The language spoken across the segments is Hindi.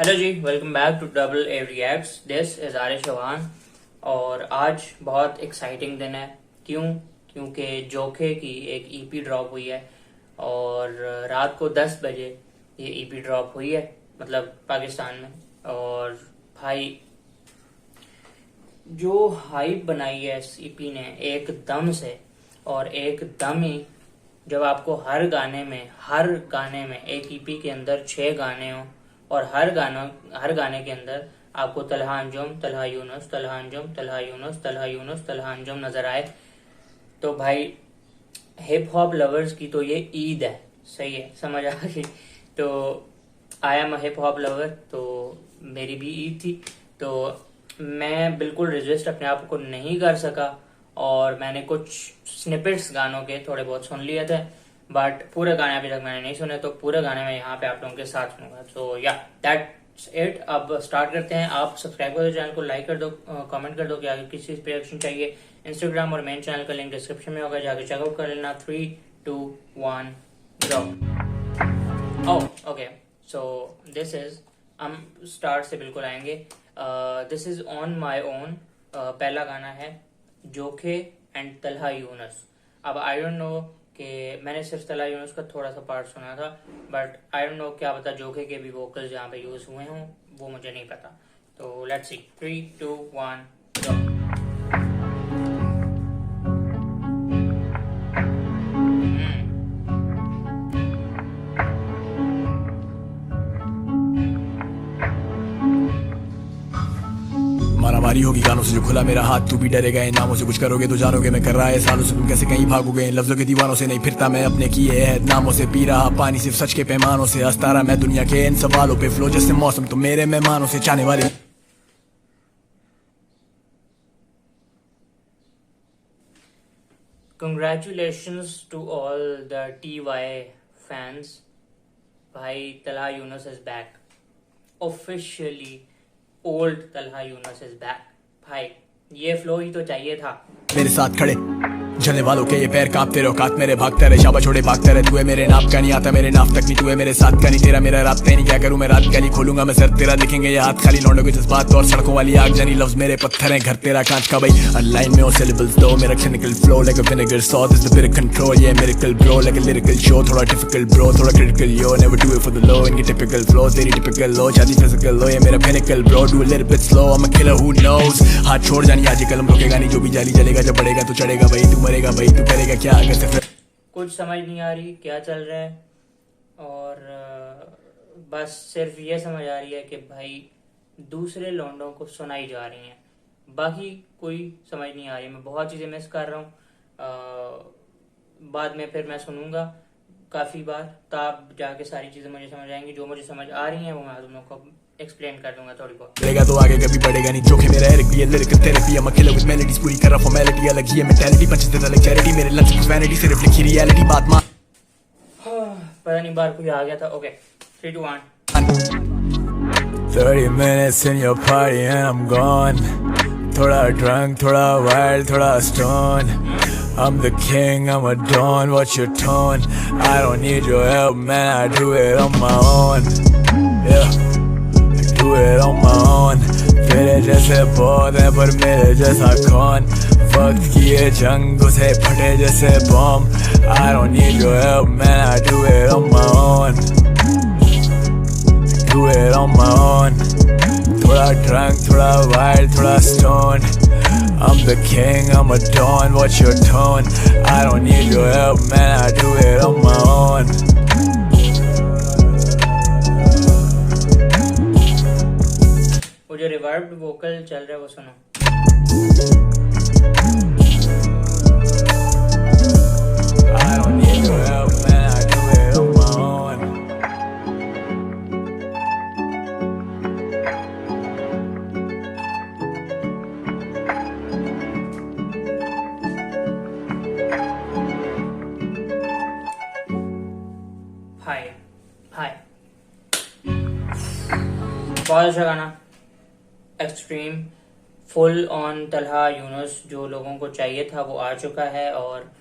Hello ji, welcome back to double A reacts. This is Arish Chauhan और आज बहुत एक्साइटिंग दिन है। क्यों? क्योंकि जोखे की एक ईपी ड्रॉप हुई है और रात को 10 बजे ये ईपी ड्रॉप हुई है, मतलब पाकिस्तान में। और भाई जो हाइप बनाई है इस ईपी ने एकदम से, और एकदम ही जब आपको हर गाने में एक ईपी के अंदर 6 गाने हो और हर गाने के अंदर आपको तलहा अंजुम, तलहा यूनुस, तलहा अंजुम, तलहा यूनुस, तलहा यूनुस, तलहा अंजुम नजर आए, तो भाई हिप हॉप लवर्स की तो ये ईद है। सही है, समझ आ गई। तो आई am a hip hop lover, तो मेरी भी ईद थी, तो मैं बिल्कुल रेजिस्ट अपने आप को नहीं कर सका और मैंने कुछ स्निपेट्स गानों के थोड़े बहुत सुन लिए थे, बट पूरे गाने अभी तक मैंने नहीं सुने, तो पूरे गाने में यहाँ पे आप लोगों के साथ सुनूंगा। सो या दैट्स इट। अब स्टार्ट करते हैं। आप सब्सक्राइब कर दो चैनल को, लाइक कर दो, कमेंट कर दो कि आगे किस चीज पे रिएक्शन चाहिए। इंस्टाग्राम और मेन चैनल का लिंक डिस्क्रिप्शन में होगा, जाके चेकआउट कर लेना। 3, 2, 1 go. Okay, so this is, हम स्टार्ट से बिल्कुल आएंगे। This is on my own. पहला गाना है जोखे एंड तलहा यूनुस। अब आई डोंट नो कि मैंने सिर्फ तलहा यूनुस का थोड़ा सा पार्ट सुना था, बट आई डोंट नो क्या पता जोखे के भी वोकल्स यहाँ पे यूज हुए हों, वो मुझे नहीं पता। तो लेट्स सी। 3, 2, 1 गो। मारामारी होगी गानों से जो खुला मेरा हाथ, तू भी डरेगा इन नामों से, कुछ करोगे तो जानोगे मैं कर रहा है सालों से, तुम कैसे कहीं भागोगे इन लफ्जों के दीवानों से। नहीं फिरता मैं अपने किए हैं नामों से, पी रहा पानी सिर्फ सच के पैमानों से, हंसता रहा मैं दुनिया के इन सवालों पे, फ्लो जैसे मौसम तुम मेरे मेहमानों से, चाहने वाले Congratulations to all the TY fans. भाई Talha Yunus is back. Officially old Talha Yunus is back. भाई ये फ्लो ही तो चाहिए था। मेरे साथ खड़े जलने वालों के ये पैर कांपते रहो, कात मेरे भागते रहे, शाबा छोड़े भागते रहे, तू है मेरे नाप का नहीं आता मेरे नाप तक नहीं, तू है मेरे साथ का नहीं, तेरा मेरा रास्ते नहीं, क्या करूं मैं रात गली खोलूंगा मैं सर तेरा, दिखेंगे ये हाथ खाली लौंडों के जज्बात और सड़कों वाली आग जानी, लफ्ज मेरे पत्थर हैं घर तेरा कांच का भाई, लाइन में हो सिलेबल्स दो मेरा clinical flow like a vinegar sauce is the bit control, ये miracle bro like a lyrical show, थोड़ा डिफिकल्ट ब्रो थोड़ा critical yo, never do it for the low, इनकी टिपिकल फ्लो तेरी टिपिकल लो, चाहती फिजिकल लो, ये मेरा pinnacle bro, do a little bit slow, I am a killer who knows, हाथ छोड़ जानी आज कलम रोकेगा नहीं, जो भी जाली जलेगा जब बढ़ेगा तो चढ़ेगा भाई, तू मरेगा भाई, तू करेगा क्या अगर से फिर कुछ समझ नहीं आ रही क्या चल रहा है, और बस सिर्फ ये समझ आ रही है कि भाई दूसरे लौंडों को सुनाई जा रही हैं, बाकी कोई समझ नहीं आ रही। मैं बहुत चीज़ें मिस कर रहा हूँ, बाद में फिर मैं सुनूंगा काफ़ी बार, तब जाके सारी चीज़ें मुझे समझ आएंगी। जो मुझे समझ आ रही हैं वो मैं तुम लोग को एक्सप्लेन कर दूंगा थोड़ी बहुत। बढ़ेगा तो आगे कभी बढ़ेगा नहीं, जोखे मेरा एरिक भी है lyrical therapy, I'm a killer with melodies, पूरी कर रहा फॉर्मेलिटी, अलग ही है मेंटालिटी, पंच देता लाइक चैरिटी, मेरे लंच की वैनिटी सिर्फ लिखी रियलिटी, बात मान पता नहीं बार कोई आ गया था। Okay 3, 2, 1 30 minutes in your party and I'm gone, थोड़ा drunk थोड़ा wild थोड़ा stone, I'm the king I'm a don, what's your tone, I don't need your help man, I do it on my own, yeah do it on my own, तेरे जैसे बहुत हैं पर मेरे जैसा कौन, वक्त की ये जंग उसे फटे जैसे bomb, I don't need your help man, I do it on my own, do it on my own, थोड़ा drunk थोड़ा wild थोड़ा stone, I'm the king I'm a don, what's your tone, I don't need your help man, I do it on my own. वो जो रिवर्ब वोकल चल रहा है वो सुनो। I don't need your help man, I do it on my own. हाय हाय, बहुत अच्छा गाना, extreme, full on Talha Yunus, जो लोगों को चाहिए था वो आ चुका है, और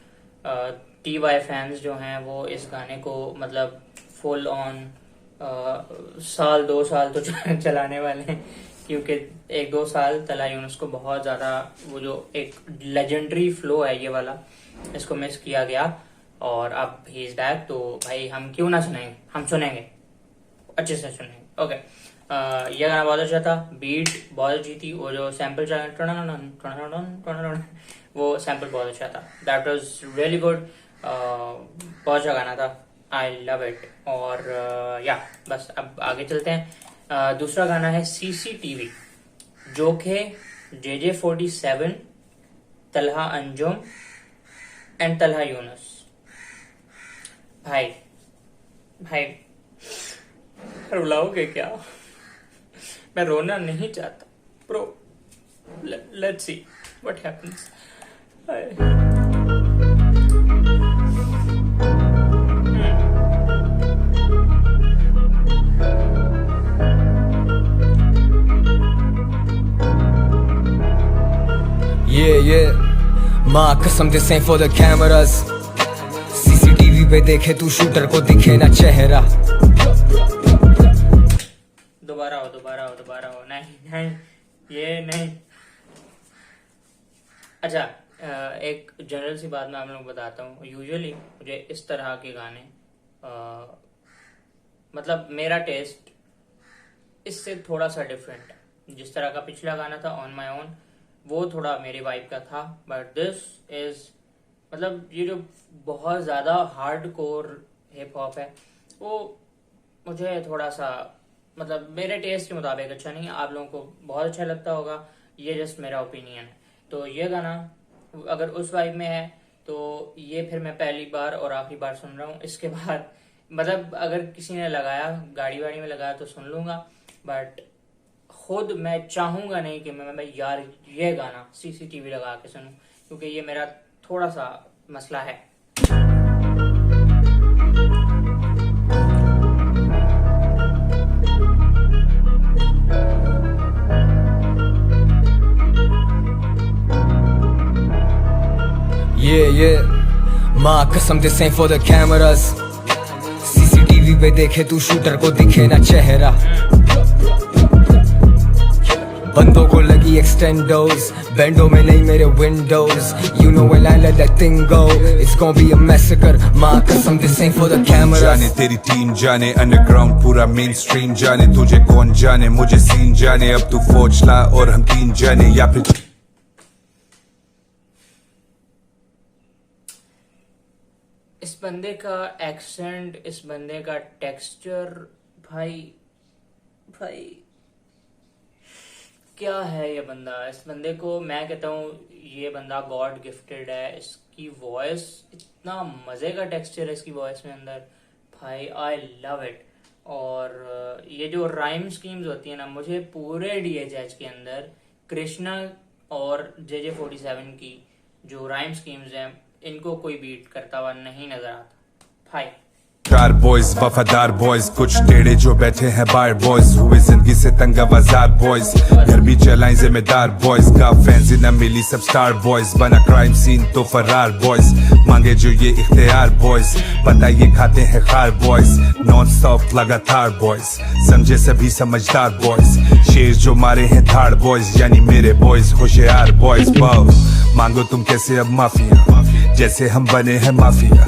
TY फैंस जो हैं वो इस गाने को मतलब फुल ऑन साल 2 साल तो चलाने वाले हैं, क्योंकि 1-2 साल तलहा यूनुस को बहुत ज़्यादा वो जो एक लेजेंडरी फ्लो है ये वाला, इसको मिस किया गया। और अब ही इज बैक, तो भाई हम क्यों ना सुनेंगे, हम सुनेंगे, अच्छे से सुनेंगे। ओके, ये गाना बहुत अच्छा था, बीट बहुत अच्छी थी, वो जो सैम्पल वो सैम्पल बहुत अच्छा था, दैट वाज रियली गुड, बहुत अच्छा गाना था, आई लव इट। और या बस अब आगे चलते हैं। दूसरा गाना है CCTV, जो कि JJ47, तलहा अंजुम एंड तलहा यूनुस। भाई रुलाओगे क्या? मैं रोना नहीं चाहता bro, let's see what happens. Yeah, माँ कसम this ain't for the cameras. CCTV पे देखे तू शूटर को दिखे ना चेहरा। दोबारा हो, नहीं, ये नहीं। अच्छा, एक जनरल सी बात मैं आप लोगों को बताता हूँ। यूजुअली मुझे इस तरह के गाने, मतलब मेरा टेस्ट इससे थोड़ा सा डिफरेंट है। जिस तरह का पिछला गाना था ऑन माई ओन, वो थोड़ा मेरी वाइब का था, बट दिस इज मतलब ये जो बहुत ज़्यादा हार्ड कोर हिप हॉप है, वो मुझे थोड़ा सा मतलब मेरे टेस्ट के मुताबिक अच्छा नहीं है। आप लोगों को बहुत अच्छा लगता होगा, ये जस्ट मेरा ओपिनियन है। तो ये गाना अगर उस वाइब में है तो ये फिर मैं पहली बार और आखिरी बार सुन रहा हूँ। इसके बाद मतलब अगर किसी ने लगाया, गाड़ी वाड़ी में लगाया तो सुन लूँगा, बट खुद मैं चाहूँगा नहीं कि मैं यार ये गाना CCTV लगा के सुनूँ, क्योंकि ये मेरा थोड़ा सा मसला है। Yeah, माँ कसम this ain't for the cameras. CCTV पे देखे तू शूटर को दिखे ना चेहरा। बंदों को लगी एक्सटेंडोज, बैंडो में नहीं मेरे Windows. You know when I let that thing go, it's gonna be a massacre. माँ कसम this ain't for the cameras. जाने तेरी टीम जाने, अंडरग्राउंड पूरा मेन स्ट्रीम जाने, तुझे कौन जाने मुझे सीन जाने। अब तू फौज ला और हम 3 जाने, या फिर इस बंदे का एक्सेंट, इस बंदे का टेक्सचर, भाई क्या है ये बंदा। इस बंदे को मैं कहता हूँ ये बंदा गॉड गिफ्टेड है। इसकी वॉइस, इतना मजे का टेक्सचर है इसकी वॉइस में अंदर, भाई आई लव इट। और ये जो राइम स्कीम्स होती है ना, मुझे पूरे DHH के अंदर कृष्णा और JJ47 की जो राइम स्कीम्स हैं, इनको कोई बीट करता हुआ नहीं नजर आता भाई। 4 बॉयज वफादार बॉयज, कुछ टेढ़े जो बैठे हैं बार बॉयज, हुए जिंदगी से तंग बाजार बॉयज, घर भी चलाएं जिम्मेदार बॉयज का फैंस न मिली सब स्टार बॉयज, बना क्राइम सीन तो फरार बॉयज, मांगे जो ये इख्तियार बॉयज, पता ये खाते हैं खार बॉयज, नॉन स्टॉप लगातार बॉयज, समझे सभी समझदार बॉयज, शेर जो मारे हैं धाड़ बॉयज, यानी मेरे बॉयज होशियार बॉयज। मांगो तुम कैसे अब माफिया, जैसे हम बने हैं माफिया,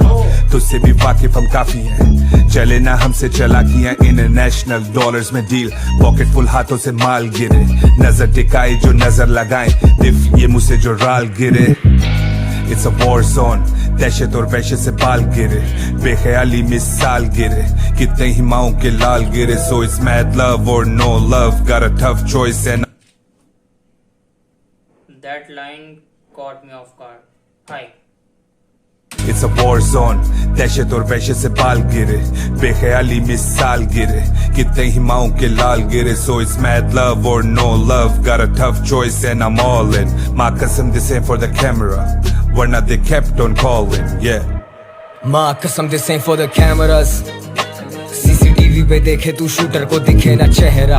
तुझसे भी वाकिफ हम काफी हैं, चले ना हमसे चलाकियां, इंटरनेशनल डॉलर्स में डील, पॉकेट फुल हाथों से माल गिरे, नजर टिकाई जो नजर लगाएं, दिफ ये मुझसे जो राल गिरे। It's a war zone, दहशत और वहशत से बाल गिरे, बेख्याली मिसाल गिरे, कितने ही माओं के लाल गिरे, so it's mad love or no love, got a tough choice and that line caught me off guard. Hi. It's a war zone, दहशत और वहशत से बाल गिरे, बेख्याली मिसाल गिरे, कितने ही माओं के लाल गिरे, so it's mad love or no love, got a tough choice and I'm all in, माँ कसम this ain't for the camera, वरना they kept on calling, yeah. माँ कसम this ain't for the cameras, CCTV पे देखे तू शूटर को दिखे ना चेहरा।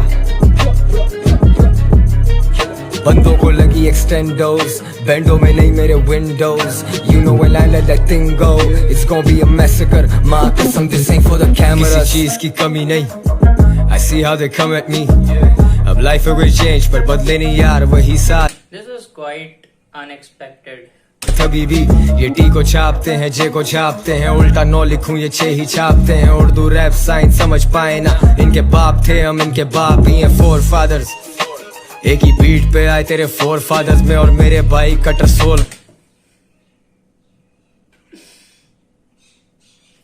बंदों को लगी एक्सटेंडोज, बैंडो में नहीं मेरे Windows. You know when I let that thing go, it's gonna be a massacre. माँ कसम this ain't for the cameras. किसी चीज की कमी नहीं. I see how they come at me. अब लाइफ में कोई चेंज पर बदले नहीं यार वही साथ. This was quite unexpected. तभी भी ये टी को छापते हैं, जे को छापते हैं, उल्टा नौ लिखूं ये छे ही छापते हैं. उर्दू रैप साइंस समझ पाए ना, इनके बाप थे हम, इनके बाप ही हैं फोर फादर्स. एक ही बीट पे आए तेरे फोर फादर्स में और मेरे भाई कटर सोल.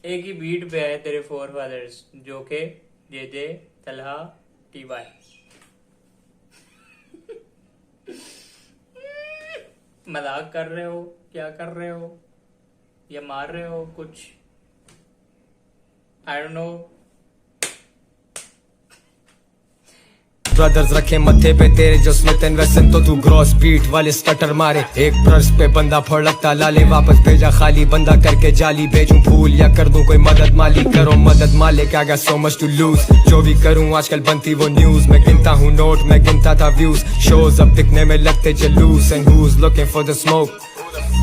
एक ही बीट पे आए तेरे फोर फादर्स जो के जे तलहा टी.वाई. मजाक कर रहे हो, क्या कर रहे हो, या मार रहे हो कुछ, आई डोंट नो. ब्रदर्स रखे मत्थे पे तेरे जो स्मिथ एंड वेसन, तो तू ग्रॉस बीट वाले स्टटर मारे. एक ब्रश पे बंदा फड़कता लाले, वापस भेजा खाली बंदा करके जाली. भेजूं फूल या कर दूं कोई मदद माली, करो मदद मालिक. I got so much to lose. जो भी करूं आजकल बनती वो न्यूज. मैं गिनता हूँ नोट, मैं गिनता था व्यूज. शोज अब दिखने में लगते जलूस. And who's looking for the smoke?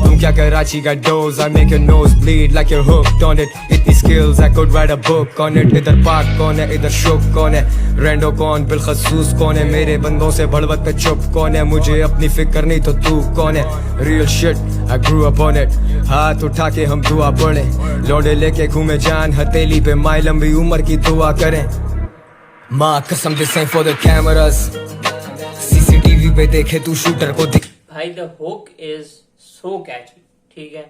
तुम क्या कराची का dose. I make your nose bleed like you're hooked on it. इतनी skills I could write a book on it. इधर पाक कौन है, इधर शुक कौन है, रेंडो कौन, बिलखसूस कौन है, मेरे बंदों से भड़वत पे चुप कौन है. मुझे अपनी फिक्र नहीं तो तू कौन है. Real shit I grew up on it. हाथ उठा के हम दुआ पढ़े, लौंडे लेके घूमे जान हथेली पे. माई लंबी उम्र की दुआ करें. माँ कसम this ain't for the cameras. CCTV पे देखे तू शूटर को दिख. भाई द हुक इज सो कैची. ठीक है,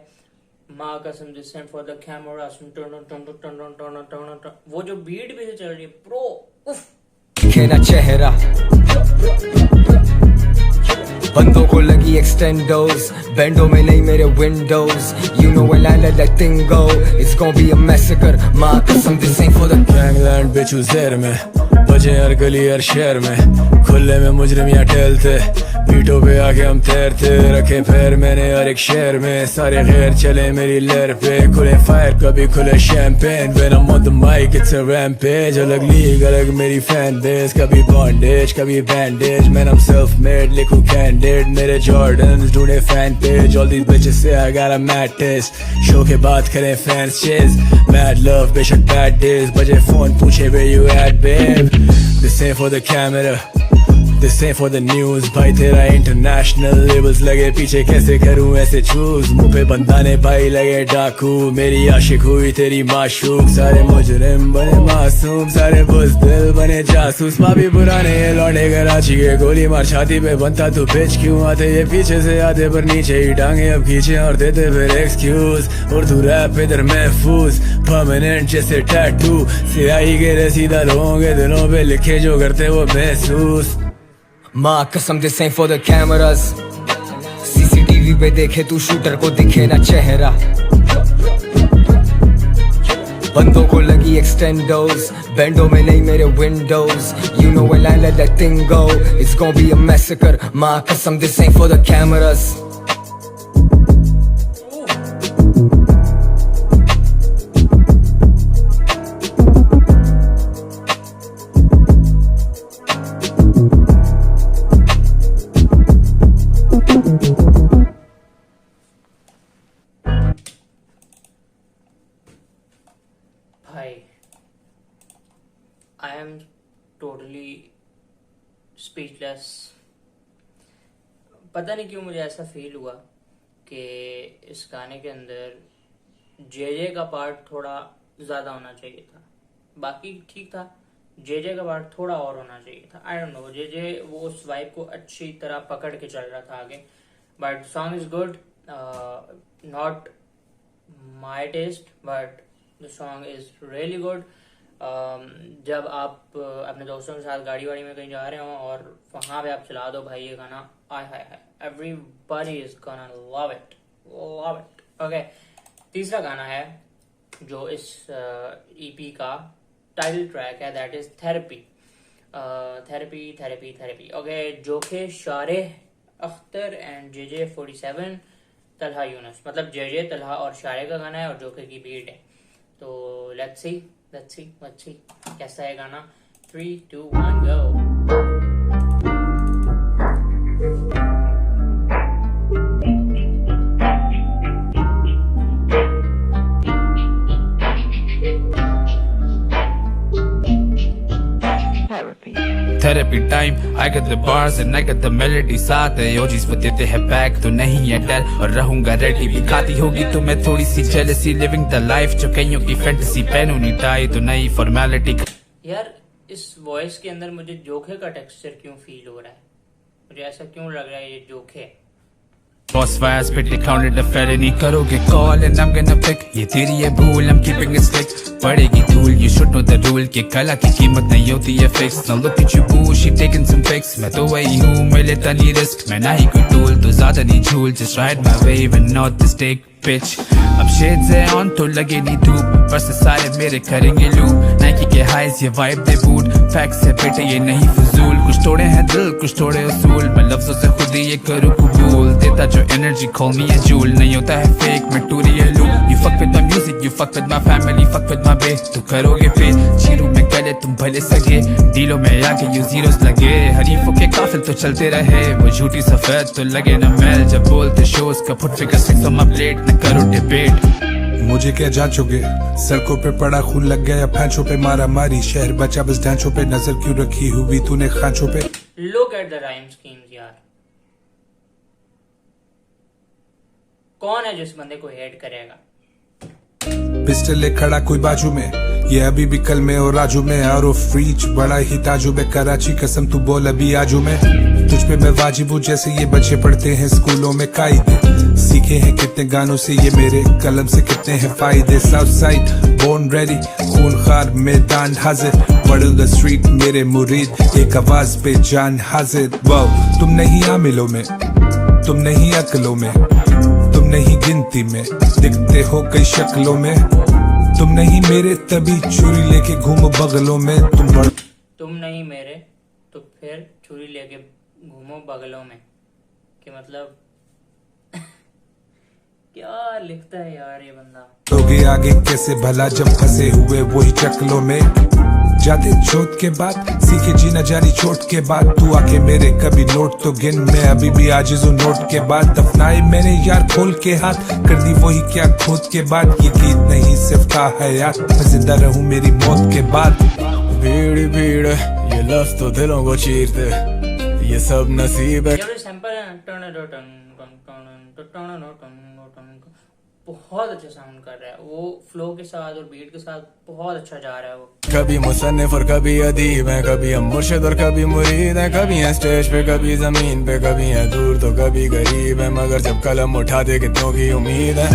माँ कसम this and for the camera, वो जो बीट भी चल रही है प्रो, उफ. दिखे चेहरा, बंदों को लगी एक्सटेंडोज, बैंडो में नहीं मेरे Windows. You know when I let that thing go, it's gonna be a massacre. माँ कसम this ain't for the gangland bitch who's there में. बजे हर गली हर शहर में, खुले में मुजरिम या टहलते, बीटों पे आके हम तैरते. रखे पैर मैंने हर एक शहर में, सारे गैर चले मेरी लहर पे. खुले फायर कभी खुले champagne, when I'm on the mic it's a rampage. अलग लीग अलग मेरी फैन बेस, कभी बॉन्डेज कभी bandage. Man I'm self made लिखूं कैंडिड, मेरे जॉर्डन्स ढूंढे fan page. All these bitches say I got a mad taste, show के बात करें फैंस चेज. Mad love बेशक bad days, बजे फोन पूछे where you at babe. This ain't for the camera, this ain't for the news. भाई तेरा इंटरनेशनल लेवल्स लगे पीछे, कैसे करूं ऐसे चूज. मुंह पे बंदाने भाई लगे डाकू, मेरी आशिक हुई तेरी माशूक. सारे मुजरिम बने मासूम, सारे बुज़दिल बने जासूस. माँ भी पुराने लौंडे कराची के, गोली मार छाती पे बनता तू बिच. क्यों आते ये पीछे से आते पर नीचे ही टांगे अब खींचे और देते फिर एक्सक्यूज. उर्दू रैप इधर महफूज, परमानेंट जैसे टैटू. सियाही के रसीदा लोगों के दिलों पे लिखे जो करते वो महसूस. माँ कसम this ain't for the cameras. CCTV पे देखे तू शूटर को दिखे ना चेहरा. बंदों को लगी एक्सटेंडोज, बैंडो में नहीं मेरे Windows. You know when I let that thing go, it's gonna be a massacre. माँ कसम this ain't for the cameras. भाई आई एम टोटली स्पीचलेस. पता नहीं क्यों मुझे ऐसा फील हुआ कि इस गाने के अंदर जे का पार्ट थोड़ा ज़्यादा होना चाहिए था. बाकी ठीक था, जे का पार्ट थोड़ा और होना चाहिए था. आई डोंट नो, जे वो उस वाइब को अच्छी तरह पकड़ के चल रहा था आगे. But song is good, not my taste but the song is really good. जब आप अपने दोस्तों के साथ गाड़ी वाड़ी में कहीं जा रहे हो और वहाँ पे आप चला दो भाई ये गाना, आय हाय हाय, everybody is gonna love it, love it. Okay, तीसरा गाना है जो इस ईपी का टाइटल ट्रैक है, that is therapy. Therapy therapy therapy. Okay, जो कि शारे अख्तर एंड JJ 47 तलहा यूनुस, मतलब JJ तलहा और शारे का गाना है और जोखे की बीट है. तो लेट्स सी कैसा है गाना. 3, 2, 1 गो. की time. I got the bars and I got the melody साथ है योजीज वो देते हैं बैक तो नहीं है डर और रहूंगा रेडी भी खाती होगी तो मैं थोड़ी सी जेलसी लिविंग द लाइफ जो कईयों की फैंटेसी पहनूं नहीं टाई तो नई फॉर्मेलिटी। यार इस वॉइस के अंदर मुझे जोखे का टेक्सचर क्यों फील हो रहा है, मुझे ऐसा क्यों लग रहा है ये जोखे है। Boss fires, pretty counted a felony करोगे call and I'm gonna pick ये तेरी है भूल I'm keeping it slick पड़ेगी धूल you should know the rule कि कला की कीमत नहीं होती है fix now look at you boo she taking some pics मैं तो वही हूँ मैं लेता नहीं risk मैं ना ही कोई tool तो ज्यादा नहीं झूल just ride my wave and not the stick bitch अब shades है on तो लगे नहीं धूप बस सारे मेरे करेंगे loop Nike के highs ये vibe दे boot facts है बेटे ये नहीं फजूल कुछ तोड़े हैं दिल कुछ तोड़े उसूल मैं लफ्जों से खुद ही ये करूँ कबूल देता जो energy call me a jewel नहीं होता है fake मैं टूरी है loop you fuck with my music you fuck with my family fuck with my bass तू करोगे पे चीरू में गले तुम भले सगे डीलों में आके you zeros लगे हरीफों के काफिल तो चलते रहे वो झूठी सफेद तो लगे न मैल जब बोलते shows का put figure six on my plate न करो debate। मुझे क्या जांचोगे सड़कों पे पड़ा खून लग गया फैंचों पे मारा मारी शहर बचा बस ढांचों पे नजर क्यों रखी हुई तूने खांचों पे। Look at the rhyme schemes यार, कौन है जिस बंदे को हेट करेगा। पिस्टल ले खड़ा कोई बाजू में ये अभी भी कल में और राजू में और फ्रीच बड़ा ही ताजू में कराची कसम तू बोल अभी आजू में तुझ पे मैं वाजिब हूँ जैसे ये बच्चे पढ़ते हैं स्कूलों में कायदे सीखे हैं कितने गानों से ये मेरे कलम से कितने हैं फायदे साउथ साइड बोर्न रेडी खूनखार मैदान हाजिर पढ़ो द स्ट्रीट मेरे मुरीद एक आवाज पे जान हाजिर वाओ तुम नहीं आमिलों में तुम नहीं अकलों में तुम नहीं गिनती में दिखते हो कई शक्लों में तुम नहीं मेरे तभी छुरी लेके घूमो बगलों में तुम नहीं मेरे तो फिर छुरी लेके घूमो बगलों में कि मतलब क्या लिखता है यार ये बंदा। लोगे आगे कैसे भला जब फंसे हुए वही चकलों में जाते चोट के बाद सीखे जीना जानी चोट के बाद तू आके मेरे कभी नोट तो गिन मैं अभी भी आजिज़ हूँ नोट के बाद दफनाए मैंने यार खोल के हाथ कर दी वही क्या खोद के बाद ये गीत नहीं सिर्फ था हयात मैं जिंदा रहूँ मेरी मौत के बाद। भीड़ भीड़ ये लफ्ज़ तो दिलों को चीरते ये सब नसीब है। बहुत अच्छा साउंड कर रहा है वो फ्लो के साथ और बीट के साथ बहुत अच्छा जा रहा है वो। कभी मुसन्निफ और कभी अदीब है कभी हम मुर्शिद और कभी मुरीद है कभी हैं स्टेज पे कभी जमीन पे कभी हैं दूर तो कभी गरीब है मगर जब कलम उठाते कितनों की उम्मीद है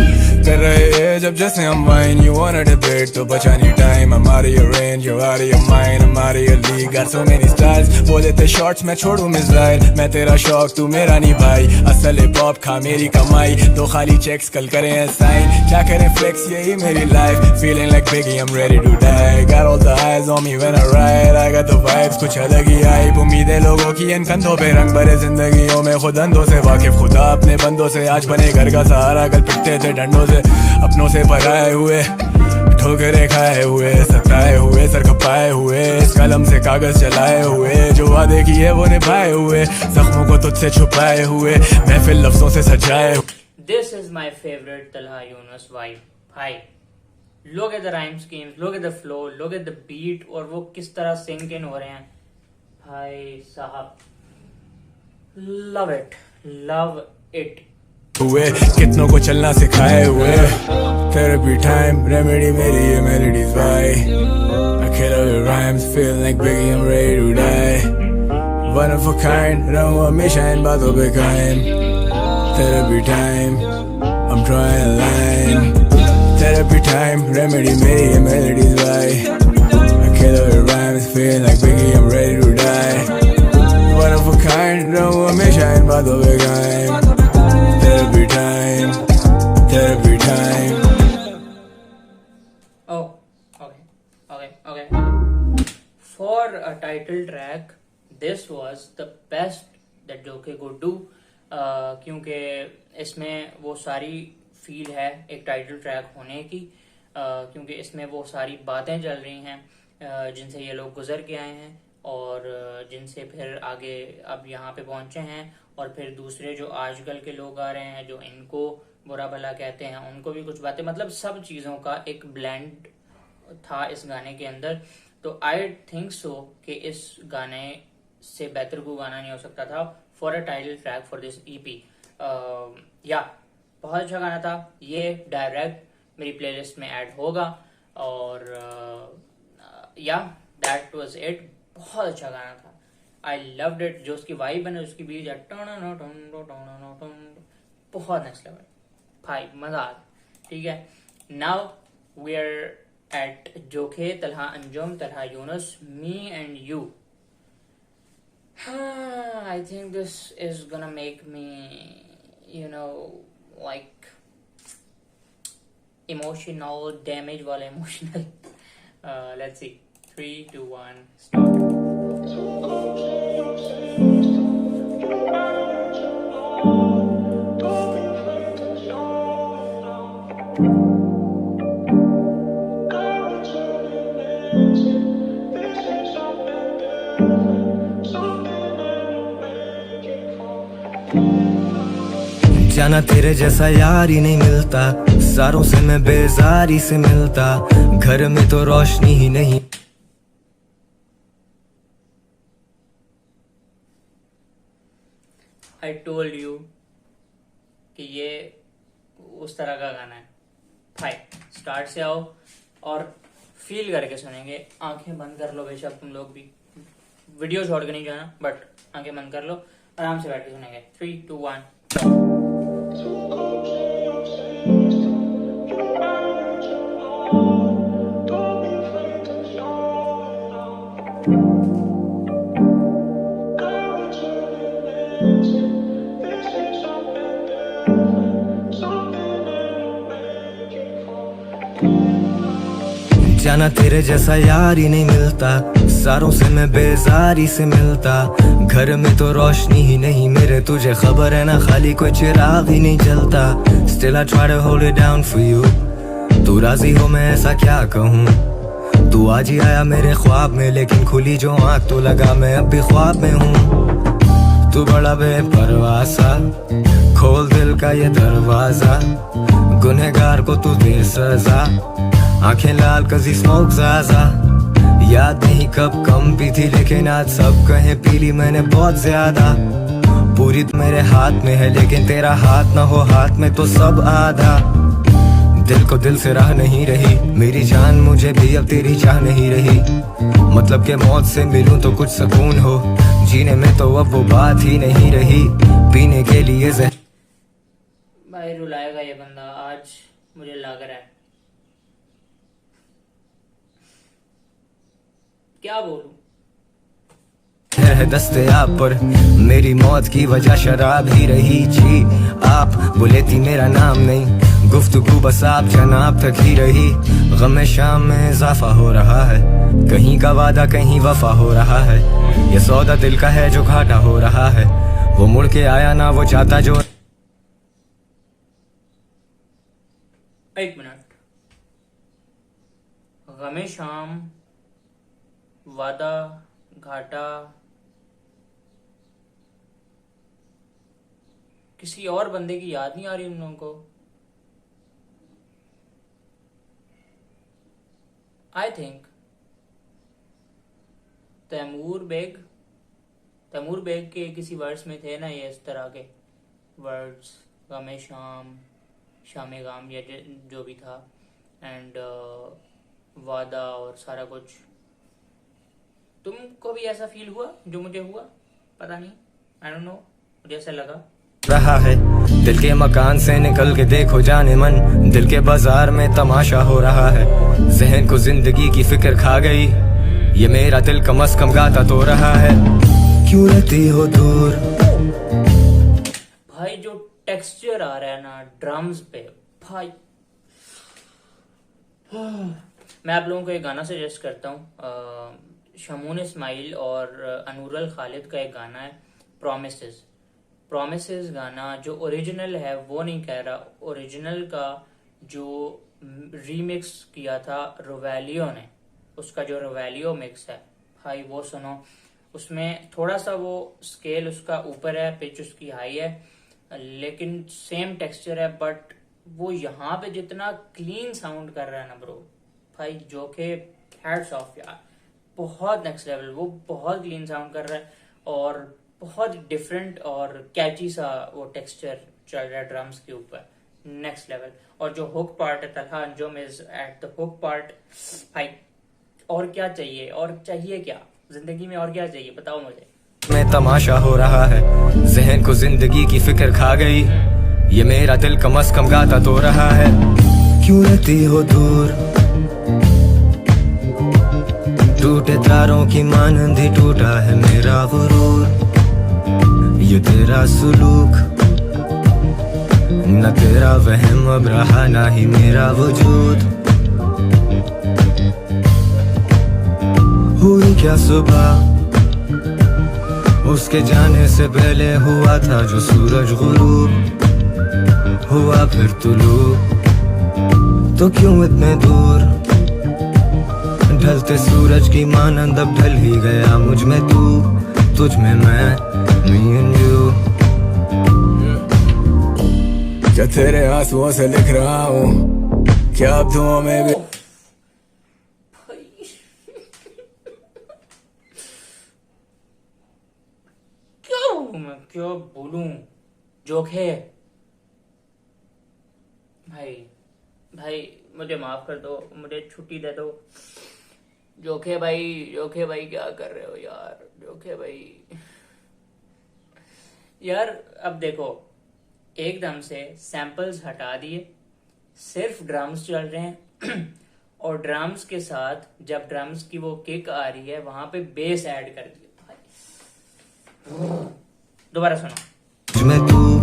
कर रहे हैं जब जैसे हम वाइन यू वांट डिबेट तो बचा नहीं टाइम हमारी range you are your mind हमारी league got so many styles बोले थे शॉर्ट्स मैं छोड़ू मिसाइल मैं तेरा शौक तू मेरा नहीं भाई असल हिप हॉप खा मेरी कमाई तो खाली चेक्स कल करें साइन क्या करें फ्लेक्स यही मेरी life feeling like Biggie I'm ready to die got all the eyes on me when I ride I got the vibes कुछ अलग ही आई उम्मीदें लोगों की इन कंधों पे रंग भरे जिंदगियों में खुद अंधों से वाकिफ खुदा अपने बंदों से आज बने घर का सहारा कल पिटते थे डंडों से अपनों से पराए हुए ठोकरे खाए हुए सताए हुए सर खपाए हुए इस कलम से कागज चलाए हुए जो वादे किए वो निभाए हुए जख्मों को तुझसे छुपाए हुए महफिल लफ्जों से सजाए। This is my favorite Talha Yunus vibe भाई। Look at the rhyme schemes, look at the flow, look at the beat और वो किस तरह sink in हो रहे हैं भाई साहब। Love it हुए कितनों को चलना सिखाए हुए थेरेपी टाइम रेमेडी मेरी ये मेलोडीज भाई I kill all your rhymes feel like Biggie I'm ready to die one of a kind रहूं हमेशा इन बातों पे कायम Therapy time, I'm trying to line Therapy time, remedy मेरी ये melodies भाई I kill all your rhymes, feel like Biggie, I'm ready to die One of a kind, रहूं हमेशा इन बातों पे कायम Therapy time, therapy time Oh, okay. For a title track, this was the best that Joke could do क्योंकि इसमें वो सारी फील है एक टाइटल ट्रैक होने की क्योंकि इसमें वो सारी बातें चल रही हैं जिनसे ये लोग गुजर के आए हैं और जिनसे फिर आगे अब यहाँ पे पहुंचे हैं और फिर दूसरे जो आजकल के लोग आ रहे हैं जो इनको बुरा भला कहते हैं उनको भी कुछ बातें मतलब सब चीज़ों का एक ब्लेंड था इस गाने के अंदर। तो आई थिंक सो कि इस गाने से बेहतर कोई गाना नहीं हो सकता था for a title track for this EP. या बहुत अच्छा गाना था। ये डायरेक्ट मेरी प्लेलिस्ट में ऐड होगा और या दैट वाज इट। बहुत अच्छा गाना था, आई लव्ड इट। जो उसकी वाइब है ना, उसकी बीज है, बहुत नेक्स्ट लेवल भाई, मजा आ गया। ठीक है, now we are at Jokhay, Talha Anjum, Talha Yunus, me and you. I think this is gonna make me like emotional damage wala emotional. Let's see, 3 2 1 start. जाना तेरे जैसा यार ही नहीं मिलता, सारों से मैं बेजारी से मिलता, घर में तो रोशनी ही नहीं। I told you कि ये उस तरह का गाना है भाई। स्टार्ट से आओ और फील करके सुनेंगे। आंखें बंद कर लो, बेशक तुम लोग भी वीडियो छोड़ के नहीं जाना, बट आंखें बंद कर लो, आराम से बैठ के सुनेंगे। 3 2 1 जाना तेरे जैसा यार ही नहीं मिलता, सारों से मैं बेजारी से मिलता, घर में तो रोशनी ही नहीं मेरे, तुझे खबर है ना खाली कोई चिराग ही नहीं जलता। Still I try to hold it down for you, तू राजी हो मैं ऐसा क्या कहूँ। तू आज ही आया मेरे ख्वाब में, लेकिन खुली जो आँख तो लगा मैं अब भी ख्वाब में हूँ। तू बड़ा बेपरवाह सा, खोल दिल का ये दरवाजा, गुनहगार को तू दे सजा, आंखें लाल कजी स्मोक ज़ाज़ा। याद नहीं कब कम पी थी, लेकिन आज सब कहे पी ली मैंने बहुत ज्यादा। पूरी तो मेरे हाथ में है, लेकिन तेरा हाथ ना हो हाथ में तो सब आधा। दिल को दिल से राह नहीं रही, मेरी जान मुझे भी अब तेरी चाह नहीं रही। मतलब के मौत से मिलूं तो कुछ सुकून हो, जीने में तो अब वो बात ही नहीं रही। पीने के लिए भाई रुलाएगा ये बंदा आज, मुझे लग रहा है। क्या बोलूं? है दस्ते आप पर, मेरी मौत की वजह शराब ही रही जी। आप बोले थी मेरा नाम नहीं, गुफ्तगू बस आप जनाब तक ही रही। गम शाम में इजाफा हो रहा है, कहीं का वादा कहीं वफा हो रहा है। ये सौदा दिल का है जो घाटा हो रहा है, वो मुड़ के आया ना वो चाहता जो। एक मिनट, गमे शाम, वादा, घाटा, किसी और बंदे की याद नहीं आ रही उन लोगों को। आई थिंक तैमूर बेग के किसी वर्ड्स में थे ना ये इस तरह के वर्ड्स, गमे शाम, शामे गाम या जो भी था, एंड वादा और सारा कुछ। तुमको भी ऐसा फील हुआ जो मुझे हुआ? पता नहीं, आई डोंट नो, मुझे ऐसा लगा रहा है। दिल के मकान से निकल के देखो जाने मन, दिल के बाजार में तमाशा हो रहा है। जहन को जिंदगी की फिक्र खा गई, ये मेरा दिल कम अज कम गाता तो रहा है। क्यों रहती हो दूर भाई, जो टेक्सचर आ रहा है ना ड्रम्स पे भाई। मैं आप लोगों को एक गाना सजेस्ट करता हूँ, शमून इस्माइल और अनूरल खालिद का एक गाना है, प्रोमिसेस गाना। जो ओरिजिनल है वो नहीं कह रहा, ओरिजिनल का जो रीमिक्स किया था रोवेलियो ने, उसका जो रोवेलियो मिक्स है भाई वो सुनो। उसमें थोड़ा सा वो स्केल उसका ऊपर है, पिच उसकी हाई है, लेकिन सेम टेक्सचर है। बट वो यहाँ पे जितना क्लीन साउंड कर रहा है ना ब्रो भाई, जो कि हैट्स ऑफ यार, बहुत नेक्स्ट लेवल। वो बहुत क्लीन साउंड कर रहा है और बहुत डिफरेंट और कैची सा वो टेक्सचर चल रहा है ड्रम्स के ऊपर, नेक्स्ट लेवल। और जो हुक पार्ट है, Talha Anjum is at the hook part. भाई और क्या चाहिए, और चाहिए क्या जिंदगी में, और क्या चाहिए बताओ मुझे। में तमाशा हो रहा है, जहन को जिंदगी की फिक्र खा गई, ये मेरा दिल कम अज कम गाता तो रहा है। क्यों रहती हो दूर, टूटे तारों की मानंद ही टूटा है मेरा गुरूर। ये तेरा सुलूक न तेरा वहम अब रहा ना ही मेरा वजूद। हुई क्या सुबह उसके जाने से पहले हुआ था जो सूरज गुरूब, हुआ फिर तुलू, तो क्यों इतने दूर। ढलते सूरज की मानंद अब ढल ही गया मुझ में तू, तुझ में मैं, me and you। क्या तेरे आंसुओं से लिख रहा हूँ, क्या अब धुओं में भी क्या बोलूं, जोखे भाई, भाई मुझे माफ कर दो, मुझे छुट्टी दे दो। जोखे भाई, जोखे भाई क्या कर रहे हो यार, जोखे भाई। यार अब देखो, एकदम से सैंपल्स हटा दिए, सिर्फ ड्रम्स चल रहे हैं और ड्रम्स के साथ जब ड्रम्स की वो किक आ रही है वहां पे बेस ऐड कर दिया। दोबारा सुनो। तुझ में तू,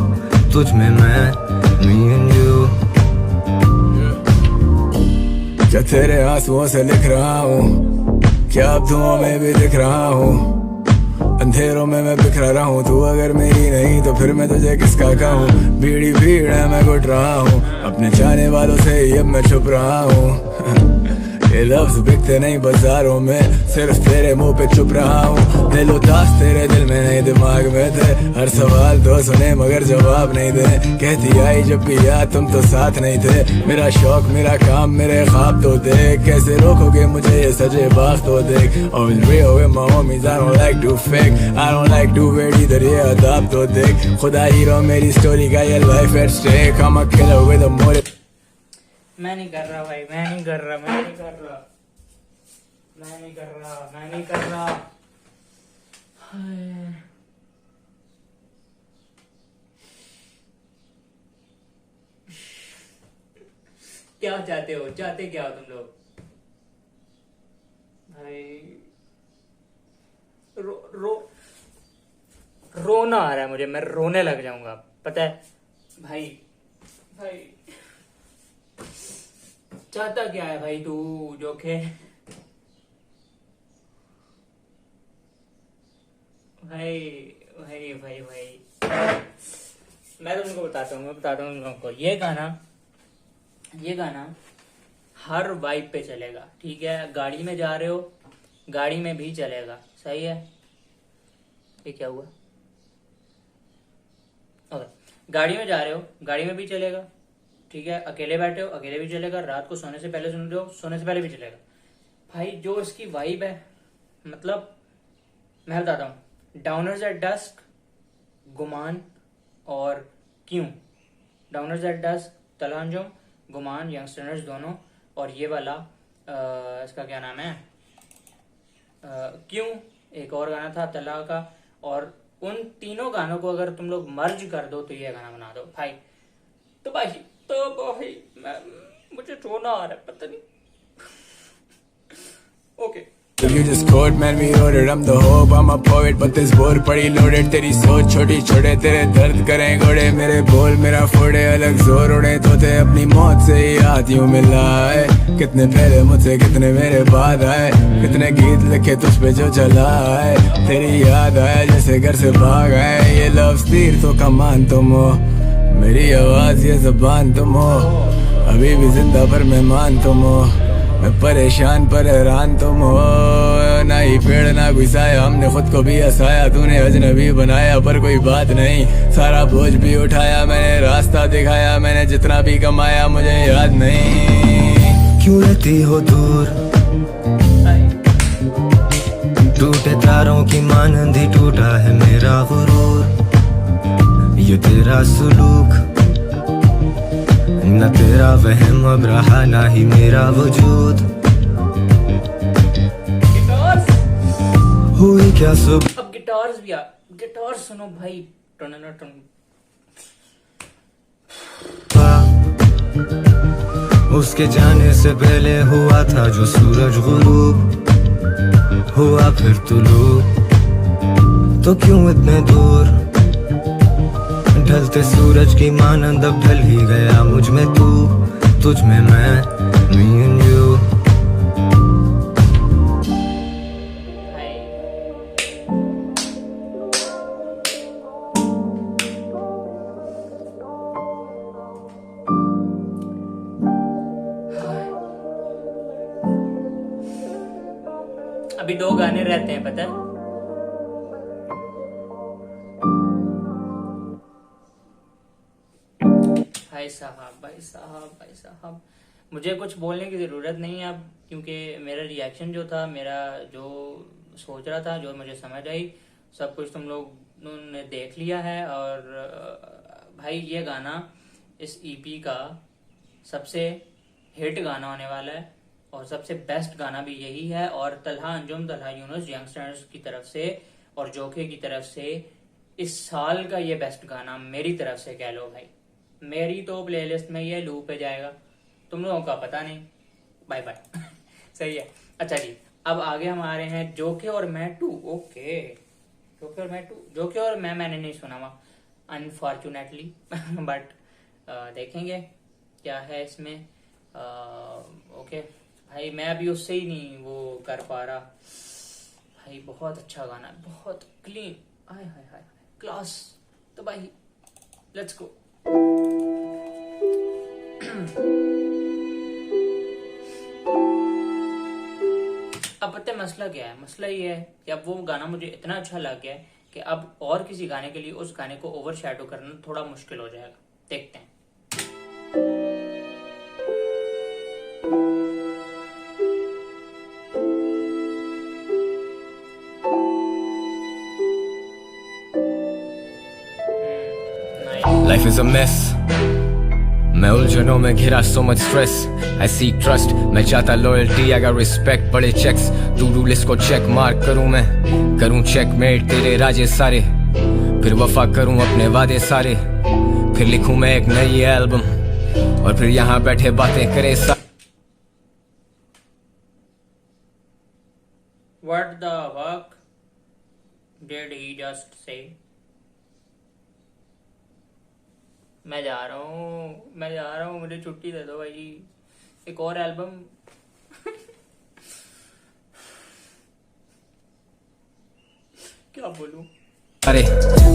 तुझ में मैं, me and you। क्या तेरे आंसुओं से लिख रहा हूँ, क्या अब धुओं में भी दिख रहा हूँ। अंधेरों में मैं बिखरा रहा हूँ, तू अगर मेरी नहीं तो फिर मैं तुझे किसका कहूँ। भीड़ी भीड़ है मैं घुट रहा हूँ, अपने चाहने वालों से ही अब मैं छुप रहा हूँ। ये लफ्ज बिकते नहीं बाजारों में, सिर्फ तेरे मुंह पे चुप रहा हूँ। दिल उदास तेरे दिल में नहीं दिमाग में थे, हर सवाल तो सुने मगर जवाब नहीं दे। कहती आई जब भी याद तुम तो साथ नहीं थे, मेरा शौक मेरा काम मेरे ख्वाब तो देख। कैसे रोकोगे मुझे ये सजे बाग तो देख। Always real with my homies, I don't like to fake, I don't like to wear इधर ये अदाब तो देख। खुदा हीरो मेरी स्टोरी का ये life at stake, I'm a killer with a motive। मैं नहीं कर रहा भाई, मैं नहीं कर रहा, मैं नहीं कर रहा, मैं नहीं कर रहा, मैं नहीं कर रहा। क्या चाहते हो, चाहते क्या हो तुम लोग भाई। रोना आ रहा है मुझे, मैं रोने लग जाऊंगा पता है भाई। भाई चाहता क्या है भाई तू, जोखे भाई भाई भाई भाई। मैं तुमको बताता हूँ, मैं बताता हूँ तुम लोगों को। ये गाना हर वाइब पे चलेगा, ठीक है। गाड़ी में जा रहे हो, गाड़ी में भी चलेगा, सही है। ये क्या हुआ, ओके। गाड़ी में जा रहे हो, गाड़ी में भी चलेगा, ठीक है। अकेले बैठे हो, अकेले भी चलेगा। रात को सोने से पहले सुन रहे हो, सोने से पहले भी चलेगा। भाई जो इसकी वाइब है, मतलब मैं बताता हूँ। डाउनर्स एट डस्क, गुमान और क्यों। Downers at dusk, Talha Anjum, Gumaan, youngsters दोनों, और ये वाला इसका क्या नाम है, क्यों, एक और गाना था तलहा का। और उन तीनों गानों को अगर तुम लोग मर्ज कर दो तो ये गाना बना दो भाई। तो भाई मुझे रोना आ रहा है, पता नहीं। Okay You just quote man we loaded, I'm the hope, I'm a poet but this bore पड़ी loaded। तेरी सोच छोटी छोटे तेरे दर्द करें घोड़े, मेरे बोल मेरा फोड़े अलग जोर उड़े तोते। अपनी मौत से ही हाथ यूं मिलाए, कितने पहले मुझसे कितने मेरे बाद आए, कितने गीत लिखे तुझ पे जो चला है। तेरी याद आया जैसे घर से भाग आए, ये लफ्ज़ तीर तो कमान तुम हो, मेरी आवाज ये ज़बान तुम हो, अभी भी जिंदा पर मेहमान तुम हो। मैं परेशान पर हैरान तुम हो, ना ही पेड़ ना कोई साया, हमने खुद को भी हंसाया, तूने अजनबी बनाया पर कोई बात नहीं। सारा बोझ भी उठाया मैंने, रास्ता दिखाया मैंने, जितना भी कमाया मुझे याद नहीं। क्यों रहती हो दूर, टूटे तारों की मानंद ही टूटा है मेरा गुरूर। ये तेरा सुलूक न तेरा वहम अब रहा ना ही मेरा वजूद। हुई क्या सुबह अब गिटार्स भी गिटार सुनो भाई। उसके जाने से पहले हुआ था जो सूरज गुरूब, हुआ फिर तुलू। तो क्यों इतने दूर, ढलते सूरज की मानंद अब ढल ही गया मुझ में तू, तुझ में मैं, me and you। अभी 2 गाने रहते हैं पता है। भाई साहब मुझे कुछ बोलने की जरूरत नहीं है अब, क्योंकि मेरा रिएक्शन जो था, मेरा जो सोच रहा था, जो मुझे समझ आई, सब कुछ तुम लोगों ने देख लिया है। और भाई ये गाना इस ईपी का सबसे हिट गाना होने वाला है और सबसे बेस्ट गाना भी यही है। और तलहा अंजुम, तलहा यूनुस, यंगस्टर्स की तरफ से और जोखे की तरफ से इस साल का ये बेस्ट गाना मेरी तरफ से कह लो भाई। मेरी तो प्लेलिस्ट में ये लूप पे जाएगा, तुम लोगों का पता नहीं। Bye bye. सही है। अच्छा जी, अब आगे हम आ रहे हैं जोखे और मैं टू। ओके, जोखे और मैं टू। जोखे और मैंने नहीं सुना हुआ अनफॉर्चुनेटली बट देखेंगे क्या है इसमें। ओके भाई, मैं अभी उससे ही नहीं वो कर पा रहा भाई। बहुत अच्छा गाना है, बहुत क्लीन, हाय हाय हाय, क्लास। तो भाई लेट्स गो। अब पता है मसला क्या है? मसला ये है कि अब वो गाना मुझे इतना अच्छा लग गया है कि अब और किसी गाने के लिए उस गाने को ओवरशैडो करना थोड़ा मुश्किल हो जाएगा। देखते हैं। Life is a mess, मैं उलझनों में घिरा, so much stress, I seek trust, मैं चाहता loyalty, I got respect, बड़े checks, to-do list को check mark करूं मैं, करूं checkmate तेरे राजे सारे, फिर वफा करूं अपने वादे सारे, फिर लिखूं मैं एक नई एल्बम, और फिर यहाँ बैठे बातें करे What the fuck did he just say? मैं जा रहा हूँ, मुझे छुट्टी दे दो भाई। एक और एल्बम। क्या बोलूं? अरे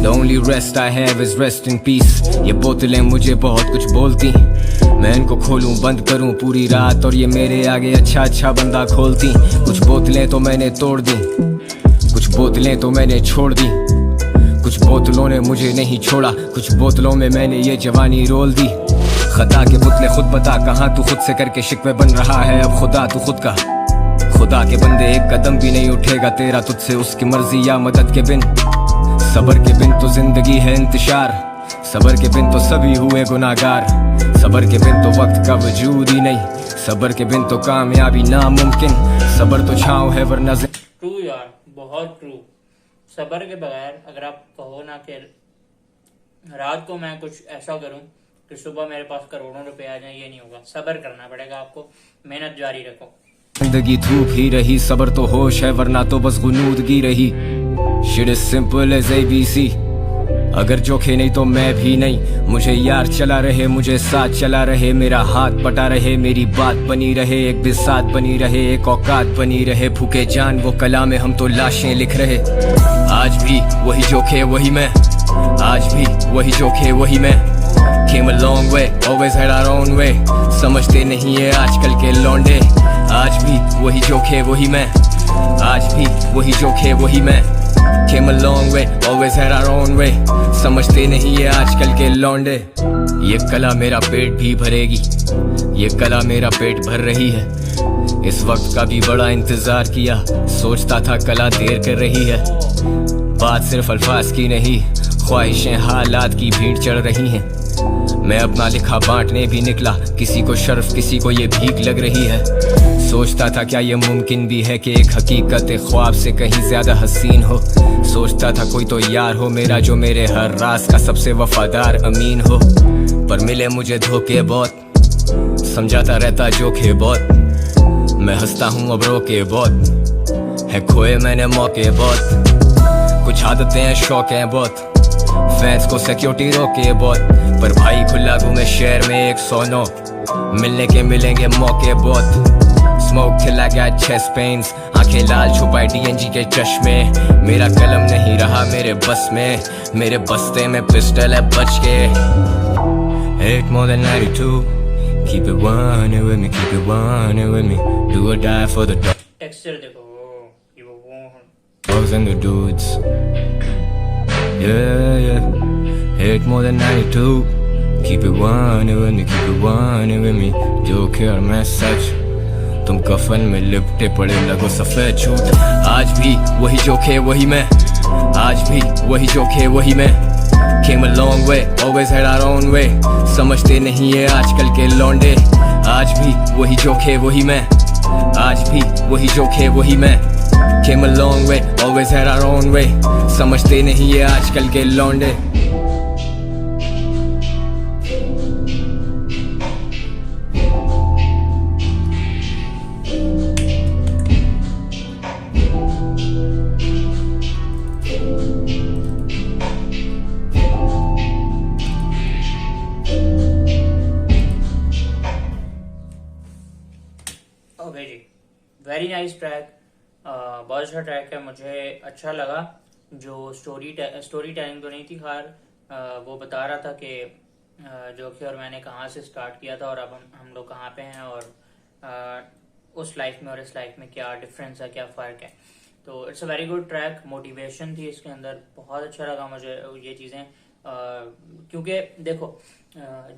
the only rest I have is rest in peace। ये बोतलें मुझे बहुत कुछ बोलती, मैं इनको खोलूं बंद करूं पूरी रात, और ये मेरे आगे अच्छा अच्छा बंदा खोलती। कुछ बोतलें तो मैंने तोड़ दी, कुछ बोतलें तो मैंने छोड़ दी, कुछ बोतलों ने मुझे नहीं छोड़ा, कुछ बोतलों में मैंने ये जवानी रोल दी। खता के पुतले खुद बता कहाँ तू खुद से करके शिकवे बन रहा है अब खुदा तू खुद का। खुदा के बंदे एक कदम भी नहीं उठेगा तेरा तुझसे उसकी मर्जी या मदद के बिन। सबर के बिन तो जिंदगी है इंतशार, सबर के बिन तो सभी हुए गुनाहगार, सबर के बिन तो वक्त का वजूद ही नहीं, सबर के बिन तो कामयाबी नामुमकिन, सबर तो छाँव है वरना ट्रू यार, बहुत ट्रू। सबर के बगैर अगर आप कहो ना कि रात को मैं कुछ ऐसा करूं कि सुबह मेरे पास करोड़ों रुपए आ जाएं, ये नहीं होगा। सबर करना पड़ेगा आपको, मेहनत जारी रखो। जिंदगी धूप ही रही, सबर तो होश है वरना तो बस गुनूदगी रही। Shit is simple as ABC, अगर जोखे नहीं तो मैं भी नहीं। मुझे यार चला रहे, मुझे साथ चला रहे, मेरा हाथ पटा रहे, मेरी बात बनी रहे, एक बिसात बनी रहे, एक औकात बनी रहे। भूखे जान वो कला में हम तो लाशें लिख रहे। आज भी वही जोखे वही मैं, आज भी वही जोखे वही मैं। Came a long way, always had our own way, समझते नहीं है आजकल के लौंडे। आज भी वही जोखे वही मैं, आज भी वही जोखे वही मैं। Came a long way, always had our own way. समझते नहीं ये आजकल के लौंडे। ये कला मेरा पेट भी भरेगी, ये कला मेरा पेट भर रही है। इस वक्त का भी बड़ा इंतजार किया, सोचता था कला देर कर रही है। बात सिर्फ अल्फाज की नहीं, ख्वाहिशें हालात की भीड़ चढ़ रही हैं। मैं अपना लिखा बांटने भी निकला, किसी को शर्फ किसी को ये भीख लग रही है। सोचता था क्या ये मुमकिन भी है कि एक हकीकत एक ख्वाब से कहीं ज्यादा हसीन हो। सोचता था कोई तो यार हो मेरा जो मेरे हर राज का सबसे वफादार अमीन हो। पर मिले मुझे धोखे बहुत, समझाता रहता जोखे बहुत। मैं हंसता हूँ अब रोके बहुत, है खोए मैंने मौके बहुत। कुछ आदतें हैं शौक हैं बहुत, फैंस को सिक्योरिटी रोके बहुत। पर भाई खुला घूमे शहर में 109, मिलने के मिलेंगे मौके बहुत। Smoke till I got chest pains, आंखें लाल छुपाई DNG के चश्मे। मेरा कलम नहीं रहा मेरे बस में, मेरे बस्ते में पिस्टल है बच के। Hate more than 92, keep it 100 with me, keep it 100 with me. Do or die for the texture देखो, ये वो dogs and the dudes. Yeah, yeah. Hate more than 92, keep it 100 with me, keep it 100 with me. जो खेर मैं सच, तुम कफन में लिपटे पड़े लगो सफेद झूठ। आज भी वही जोखे वही मैं, आज भी वही जोखे वही मैं। Came a long way, always had our own way. समझते नहीं ये आजकल के लौंडे। आज भी वही जोखे वही मैं, आज भी वही जोखे वही मैं। Came a long way, always had our own way. समझते नहीं ये आजकल के लौंडे। ओके जी, वेरी नाइस ट्रैक, बहुत अच्छा ट्रैक है, मुझे अच्छा लगा। जो स्टोरी टेलिंग तो नहीं थी खार, वो बता रहा था कि जोखे और मैंने कहाँ से स्टार्ट किया था और अब हम लोग कहाँ पे हैं, और उस लाइफ में और इस लाइफ में क्या डिफरेंस है, क्या फ़र्क है। तो it's a very good track, motivation थी इसके अंदर, बहुत अच्छा लगा मुझे ये चीज़ें। क्योंकि देखो,